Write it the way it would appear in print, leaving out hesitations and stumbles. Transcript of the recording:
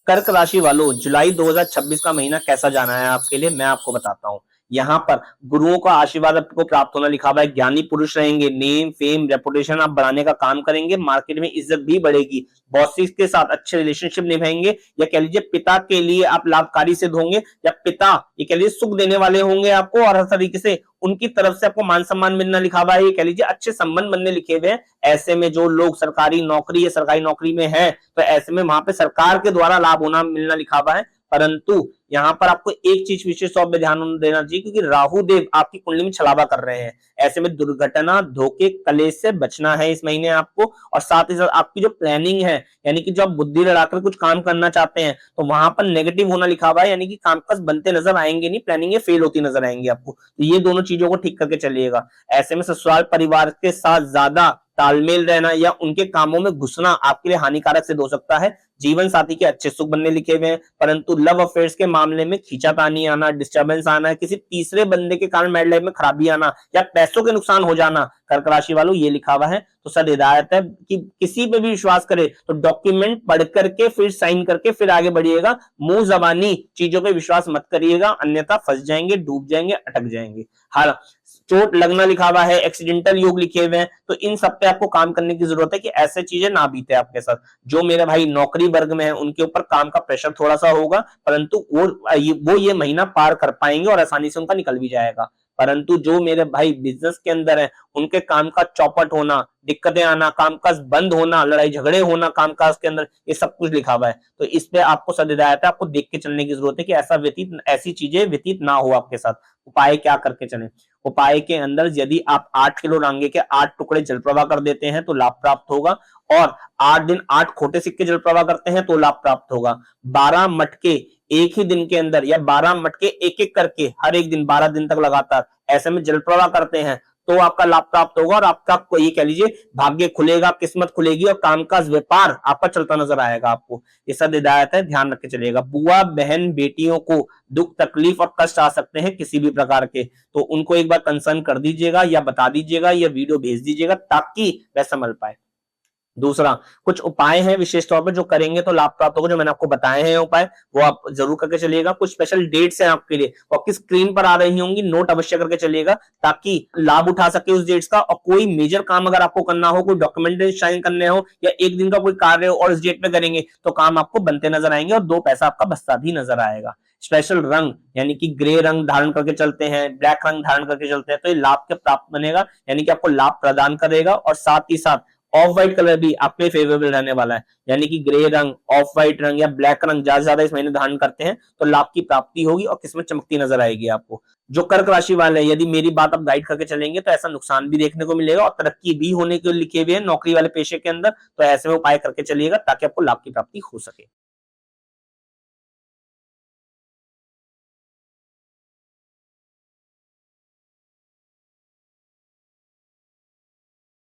कर्क राशि वालों, जुलाई 2026 का महीना कैसा जाना है आपके लिए, मैं आपको बताता हूँ। यहाँ पर गुरुओं का आशीर्वाद आपको प्राप्त होना लिखा हुआ है। ज्ञानी पुरुष रहेंगे, नेम फेम रेपुटेशन आप बढ़ाने का काम करेंगे, मार्केट में इज्जत भी बढ़ेगी, बॉसेस के साथ अच्छे रिलेशनशिप निभाएंगे, या कह लीजिए पिता के लिए आप लाभकारी सिद्ध होंगे, या पिता ये कह लीजिए सुख देने वाले होंगे आपको, और हर तरीके से उनकी तरफ से आपको मान सम्मान मिलना लिखा हुआ है। ये कह लीजिए अच्छे संबंध बनने लिखे हुए हैं। ऐसे में जो लोग सरकारी नौकरी या सरकारी नौकरी में है, तो ऐसे में वहां पे सरकार के द्वारा लाभ होना मिलना लिखा हुआ है। परंतु यहाँ पर आपको एक चीज विशेष तौर पर ध्यान देना चाहिए, क्योंकि राहु देव आपकी कुंडली में छलावा कर रहे हैं। ऐसे में दुर्घटना, धोखे, कलेश से बचना है इस महीने आपको। और साथ ही साथ आपकी जो प्लानिंग है, यानी कि जब बुद्धि लड़ाकर कुछ काम करना चाहते हैं, तो वहां पर नेगेटिव होना लिखा हुआ है, यानी कि कामकाज बनते नजर आएंगे नहीं, प्लानिंग फेल होती नजर आएंगी आपको। तो ये दोनों चीजों को ठीक करके चलिएगा। ऐसे में ससुराल परिवार के साथ ज्यादा तालमेल रहना या उनके कामों में घुसना आपके लिए हानिकारक सिद्ध हो सकता है। जीवन साथी के अच्छे सुख बनने लिखे हुए हैं, परंतु लव अफेयर्स के मामले में खींचातानी आना, डिस्टर्बेंस आना, किसी तीसरे बंदे के कारण मैरिड लाइफ में खराबी आना या पैसों के नुकसान हो जाना, कर्क राशि वालों ये लिखा हुआ है। तो सर हिदायत है कि किसी पे भी विश्वास करे तो डॉक्यूमेंट पढ़ करके फिर साइन करके फिर आगे बढ़िएगा। मुंह जबानी चीजों पे विश्वास मत करिएगा, अन्यथा फंस जाएंगे, डूब जाएंगे, अटक जाएंगे। हर चोट लगना लिखा हुआ है, एक्सीडेंटल योग लिखे हुए हैं, तो इन सब पे आपको काम करने की जरूरत है कि ऐसे चीजें ना बीते आपके साथ। जो मेरे भाई नौकरी वर्ग में है उनके ऊपर काम का प्रेशर थोड़ा सा होगा, परंतु वो ये महीना पार कर पाएंगे और आसानी से उनका निकल भी जाएगा। परंतु जो मेरे भाई बिजनेस के अंदर है, उनके काम का चौपट होना, दिक्कतें आना, कामकाज बंद होना, लड़ाई झगड़े होना कामकाज के अंदर, ये सब कुछ लिखा हुआ है। तो इस पे आपको सद हिदायत है, आपको देख के चलने की जरूरत है कि ऐसी चीजें व्यतीत ना हो आपके साथ। उपाय क्या करके चले? उपाय के अंदर यदि आप 8 किलो रांगे के 8 टुकड़े जल प्रवाह कर देते हैं तो लाभ प्राप्त होगा, और 8 दिन 8 खोटे सिक्के जल प्रवाह करते हैं तो लाभ प्राप्त होगा। 12 मटके एक ही दिन के अंदर, या 12 मटके एक एक करके हर एक दिन 12 दिन तक लगातार ऐसे में जल प्रवाह करते हैं तो आपका लाभ प्राप्त होगा, और आपका ये कह लीजिए भाग्य खुलेगा, किस्मत खुलेगी, और कामकाज व्यापार आपका चलता नजर आएगा आपको। ये सब हिदायत है, ध्यान रख के चलिएगा। बुआ बहन बेटियों को दुख तकलीफ और कष्ट आ सकते हैं किसी भी प्रकार के, तो उनको एक बार कंसर्न कर दीजिएगा या बता दीजिएगा या वीडियो भेज दीजिएगा, ताकि वह संभल पाए। दूसरा, कुछ उपाय हैं विशेष तौर पर जो करेंगे तो लाभ प्राप्त होगा, जो मैंने आपको बताए हैं उपाय, वो आप जरूर करके चलिएगा। कुछ स्पेशल डेट्स हैं आपके लिए, वो आपकी स्क्रीन पर आ रही होंगी, नोट अवश्य करके चलिएगा ताकि लाभ उठा सके उस डेट्स का। और कोई मेजर काम अगर आपको करना हो, कोई डॉक्यूमेंट साइन करने हो, या एक दिन का कोई कार्य हो और इस डेट पे करेंगे तो काम आपको बनते नजर आएंगे और 2 पैसा आपका बचता भी नजर आएगा। स्पेशल रंग यानी कि ग्रे रंग धारण करके चलते हैं, ब्लैक रंग धारण करके चलते हैं, तो ये लाभ के प्राप्त बनेगा, यानी कि आपको लाभ प्रदान करेगा। और साथ ही साथ ऑफ व्हाइट कलर भी आपके फेवरेबल रहने वाला है, यानी कि ग्रे रंग, ऑफ व्हाइट रंग या ब्लैक रंग ज्यादा इस महीने धारण करते हैं तो लाभ की प्राप्ति होगी और किस्मत चमकती नजर आएगी आपको। जो कर्क राशि वाले हैं, यदि मेरी बात आप गाइड करके चलेंगे तो ऐसा नुकसान भी देखने को मिलेगा और तरक्की भी होने के लिखे हुए हैं नौकरी वाले पेशे के अंदर। तो ऐसे में उपाय करके चलिएगा ताकि आपको लाभ की प्राप्ति हो सके।